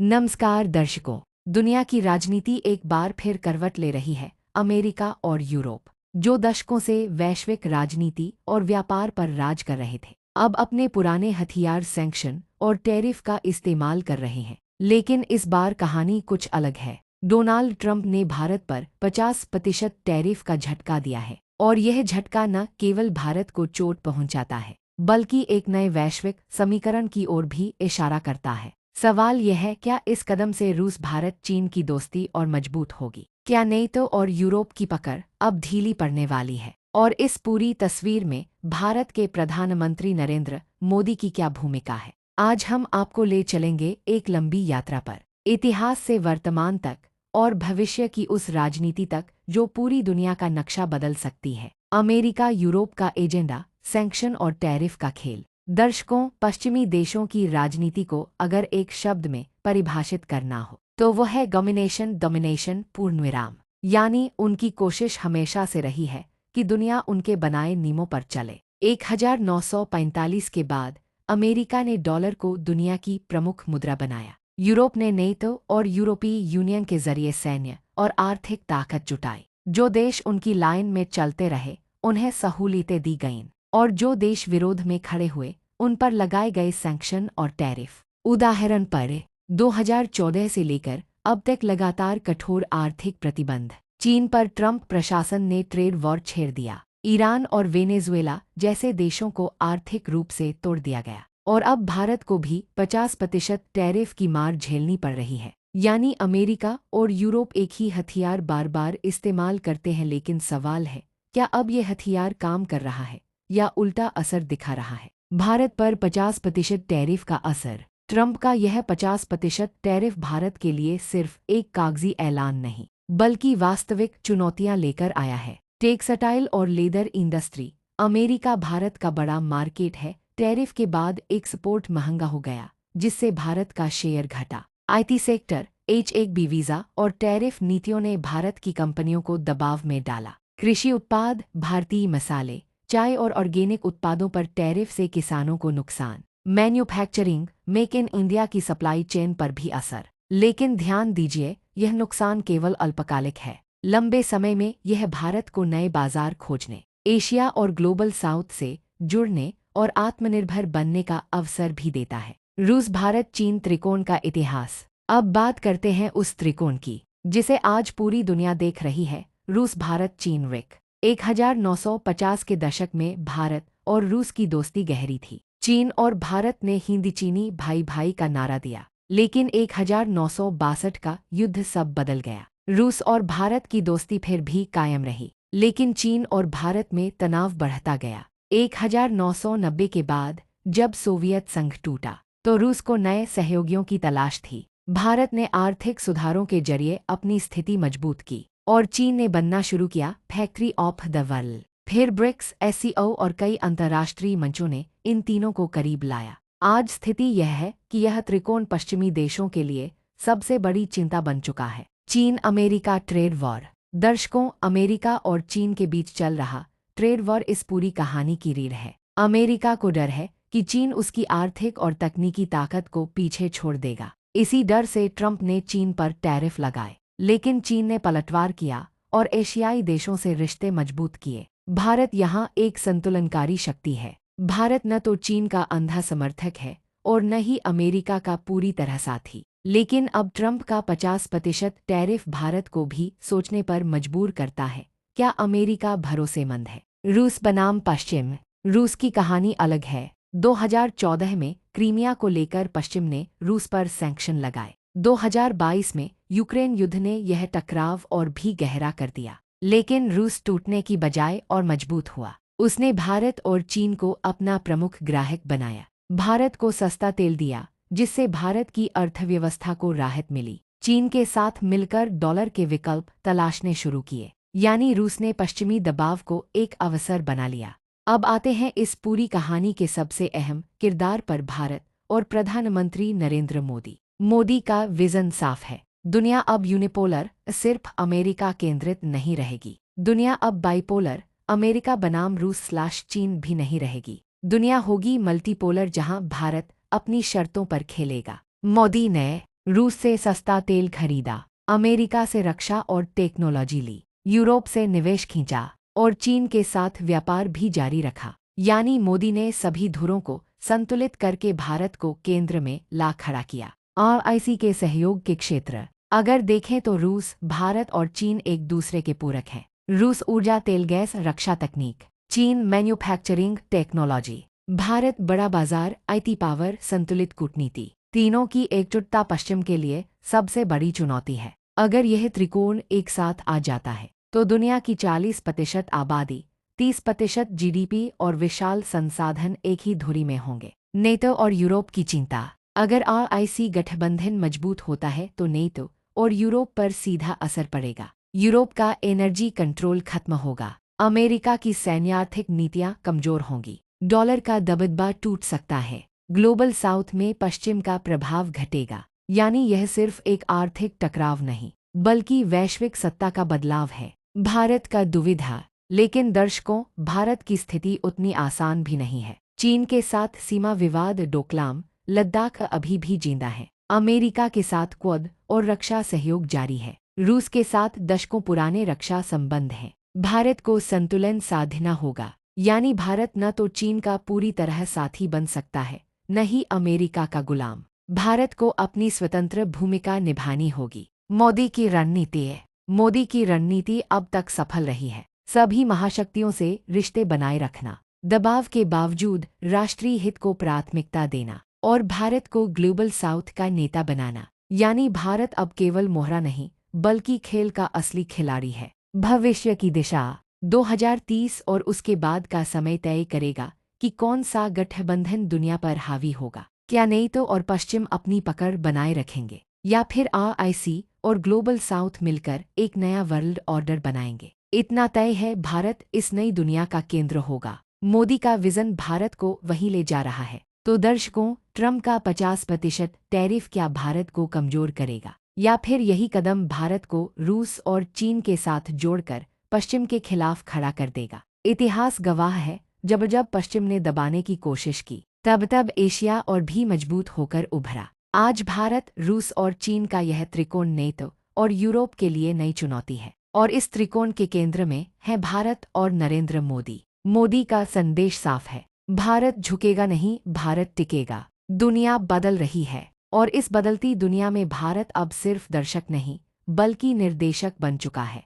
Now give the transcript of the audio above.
नमस्कार दर्शकों। दुनिया की राजनीति एक बार फिर करवट ले रही है। अमेरिका और यूरोप, जो दशकों से वैश्विक राजनीति और व्यापार पर राज कर रहे थे, अब अपने पुराने हथियार सैंक्शन और टैरिफ का इस्तेमाल कर रहे हैं। लेकिन इस बार कहानी कुछ अलग है। डोनाल्ड ट्रंप ने भारत पर 50% टैरिफ का झटका दिया है, और यह झटका न केवल भारत को चोट पहुंचाता है, बल्कि एक नए वैश्विक समीकरण की ओर भी इशारा करता है। सवाल यह है, क्या इस कदम से रूस भारत चीन की दोस्ती और मजबूत होगी? क्या नेटो और यूरोप की पकड़ अब ढीली पड़ने वाली है? और इस पूरी तस्वीर में भारत के प्रधानमंत्री नरेंद्र मोदी की क्या भूमिका है? आज हम आपको ले चलेंगे एक लंबी यात्रा पर, इतिहास से वर्तमान तक और भविष्य की उस राजनीति तक जो पूरी दुनिया का नक्शा बदल सकती है। अमेरिका यूरोप का एजेंडा, सैंक्शन और टैरिफ का खेल। दर्शकों, पश्चिमी देशों की राजनीति को अगर एक शब्द में परिभाषित करना हो तो वह है डोमिनेशन पूर्णविराम। यानी उनकी कोशिश हमेशा से रही है कि दुनिया उनके बनाए नियमों पर चले। 1945 के बाद अमेरिका ने डॉलर को दुनिया की प्रमुख मुद्रा बनाया। यूरोप ने नेटो और यूरोपीय यूनियन के जरिए सैन्य और आर्थिक ताकत जुटाई। जो देश उनकी लाइन में चलते रहे उन्हें सहूलियतें दी गईं, और जो देश विरोध में खड़े हुए उन पर लगाए गए सैंक्शन और टैरिफ। उदाहरण पर 2014 से लेकर अब तक लगातार कठोर आर्थिक प्रतिबंध। चीन पर ट्रंप प्रशासन ने ट्रेड वॉर छेड़ दिया। ईरान और वेनेजुएला जैसे देशों को आर्थिक रूप से तोड़ दिया गया, और अब भारत को भी 50% टैरिफ की मार झेलनी पड़ रही है। यानी अमेरिका और यूरोप एक ही हथियार बार बार इस्तेमाल करते हैं। लेकिन सवाल है, क्या अब ये हथियार काम कर रहा है या उल्टा असर दिखा रहा है? भारत पर 50% टैरिफ का असर। ट्रंप का यह 50% टैरिफ भारत के लिए सिर्फ एक कागजी ऐलान नहीं, बल्कि वास्तविक चुनौतियां लेकर आया है। टेक्सटाइल और लेदर इंडस्ट्री। अमेरिका भारत का बड़ा मार्केट है। टैरिफ के बाद एक्सपोर्ट महंगा हो गया, जिससे भारत का शेयर घटा। आईटी सेक्टर, H-1B वीजा और टैरिफ नीतियों ने भारत की कंपनियों को दबाव में डाला। कृषि उत्पाद, भारतीय मसाले, चाय और ऑर्गेनिक उत्पादों पर टैरिफ से किसानों को नुकसान। मैन्युफैक्चरिंग, मेक इन इंडिया की सप्लाई चेन पर भी असर। लेकिन ध्यान दीजिए, यह नुकसान केवल अल्पकालिक है। लंबे समय में यह भारत को नए बाजार खोजने, एशिया और ग्लोबल साउथ से जुड़ने और आत्मनिर्भर बनने का अवसर भी देता है। रूस भारत चीन त्रिकोण का इतिहास। अब बात करते हैं उस त्रिकोण की जिसे आज पूरी दुनिया देख रही है। रूस भारत चीन रिक। 1950 के दशक में भारत और रूस की दोस्ती गहरी थी। चीन और भारत ने हिंदी चीनी भाई भाई का नारा दिया। लेकिन 1962 का युद्ध सब बदल गया। रूस और भारत की दोस्ती फिर भी कायम रही, लेकिन चीन और भारत में तनाव बढ़ता गया। 1990 के बाद जब सोवियत संघ टूटा तो रूस को नए सहयोगियों की तलाश थी। भारत ने आर्थिक सुधारों के जरिए अपनी स्थिति मजबूत की, और चीन ने बनना शुरू किया फैक्ट्री ऑफ द वर्ल्ड। फिर ब्रिक्स, SCO और कई अंतर्राष्ट्रीय मंचों ने इन तीनों को करीब लाया। आज स्थिति यह है कि यह त्रिकोण पश्चिमी देशों के लिए सबसे बड़ी चिंता बन चुका है। चीन अमेरिका ट्रेड वॉर। दर्शकों, अमेरिका और चीन के बीच चल रहा ट्रेड वॉर इस पूरी कहानी की रीढ़ है। अमेरिका को डर है कि चीन उसकी आर्थिक और तकनीकी ताकत को पीछे छोड़ देगा। इसी डर से ट्रंप ने चीन पर टैरिफ लगाए, लेकिन चीन ने पलटवार किया और एशियाई देशों से रिश्ते मजबूत किए। भारत यहाँ एक संतुलनकारी शक्ति है। भारत न तो चीन का अंधा समर्थक है और न ही अमेरिका का पूरी तरह साथी। लेकिन अब ट्रंप का 50% टैरिफ भारत को भी सोचने पर मजबूर करता है, क्या अमेरिका भरोसेमंद है? रूस बनाम पश्चिम। रूस की कहानी अलग है। 2014 में क्रीमिया को लेकर पश्चिम ने रूस पर सैंक्शन लगाए। 2022 में यूक्रेन युद्ध ने यह टकराव और भी गहरा कर दिया। लेकिन रूस टूटने की बजाय और मजबूत हुआ। उसने भारत और चीन को अपना प्रमुख ग्राहक बनाया। भारत को सस्ता तेल दिया, जिससे भारत की अर्थव्यवस्था को राहत मिली। चीन के साथ मिलकर डॉलर के विकल्प तलाशने शुरू किए। यानी रूस ने पश्चिमी दबाव को एक अवसर बना लिया। अब आते हैं इस पूरी कहानी के सबसे अहम किरदार पर, भारत और प्रधानमंत्री नरेंद्र मोदी। मोदी का विजन साफ है। दुनिया अब यूनिपोलर, सिर्फ अमेरिका केंद्रित नहीं रहेगी। दुनिया अब बाइपोलर, अमेरिका बनाम रूस/चीन भी नहीं रहेगी। दुनिया होगी मल्टीपोलर, जहां भारत अपनी शर्तों पर खेलेगा। मोदी ने रूस से सस्ता तेल खरीदा, अमेरिका से रक्षा और टेक्नोलॉजी ली, यूरोप से निवेश खींचा और चीन के साथ व्यापार भी जारी रखा। यानी मोदी ने सभी धुरों को संतुलित करके भारत को केंद्र में ला खड़ा किया। RIC के सहयोग के क्षेत्र अगर देखें तो रूस, भारत और चीन एक दूसरे के पूरक हैं। रूस ऊर्जा, तेल, गैस, रक्षा तकनीक, चीन मैन्युफैक्चरिंग टेक्नोलॉजी, भारत बड़ा बाजार, IT पावर, संतुलित कूटनीति। तीनों की एकजुटता पश्चिम के लिए सबसे बड़ी चुनौती है। अगर यह त्रिकोण एक साथ आ जाता है तो दुनिया की 40% आबादी, 30% GDP और विशाल संसाधन एक ही धुरी में होंगे। नेटो और यूरोप की चिंता अगर RIC गठबंधन मजबूत होता है तो नेटो और यूरोप पर सीधा असर पड़ेगा। यूरोप का एनर्जी कंट्रोल खत्म होगा, अमेरिका की सैन्यार्थिक नीतियां कमजोर होंगी, डॉलर का दबदबा टूट सकता है, ग्लोबल साउथ में पश्चिम का प्रभाव घटेगा। यानी यह सिर्फ एक आर्थिक टकराव नहीं बल्कि वैश्विक सत्ता का बदलाव है। भारत का दुविधा, लेकिन दर्शकों, भारत की स्थिति उतनी आसान भी नहीं है। चीन के साथ सीमा विवाद, डोकलाम, लद्दाख अभी भी जिंदा है। अमेरिका के साथ क्वाड और रक्षा सहयोग जारी है। रूस के साथ दशकों पुराने रक्षा संबंध हैं। भारत को संतुलन साधना होगा, यानी भारत न तो चीन का पूरी तरह साथी बन सकता है, न ही अमेरिका का गुलाम। भारत को अपनी स्वतंत्र भूमिका निभानी होगी। मोदी की रणनीति है। मोदी की रणनीति अब तक सफल रही है। सभी महाशक्तियों से रिश्ते बनाए रखना, दबाव के बावजूद राष्ट्रीय हित को प्राथमिकता देना और भारत को ग्लोबल साउथ का नेता बनाना। यानी भारत अब केवल मोहरा नहीं बल्कि खेल का असली खिलाड़ी है। भविष्य की दिशा 2030 और उसके बाद का समय तय करेगा कि कौन सा गठबंधन दुनिया पर हावी होगा। क्या नेटो और पश्चिम अपनी पकड़ बनाए रखेंगे या फिर RIC और ग्लोबल साउथ मिलकर एक नया वर्ल्ड ऑर्डर बनाएंगे। इतना तय है, भारत इस नई दुनिया का केंद्र होगा। मोदी का विजन भारत को वहीं ले जा रहा है। तो दर्शकों, ट्रंप का 50% टैरिफ क्या भारत को कमजोर करेगा या फिर यही कदम भारत को रूस और चीन के साथ जोड़कर पश्चिम के खिलाफ खड़ा कर देगा। इतिहास गवाह है, जब जब पश्चिम ने दबाने की कोशिश की तब तब एशिया और भी मजबूत होकर उभरा। आज भारत, रूस और चीन का यह त्रिकोण नेटो और यूरोप के लिए नई चुनौती है और इस त्रिकोण के केंद्र में है भारत और नरेंद्र मोदी। मोदी का संदेश साफ है, भारत झुकेगा नहीं, भारत टिकेगा। दुनिया बदल रही है और इस बदलती दुनिया में भारत अब सिर्फ दर्शक नहीं बल्कि निर्देशक बन चुका है।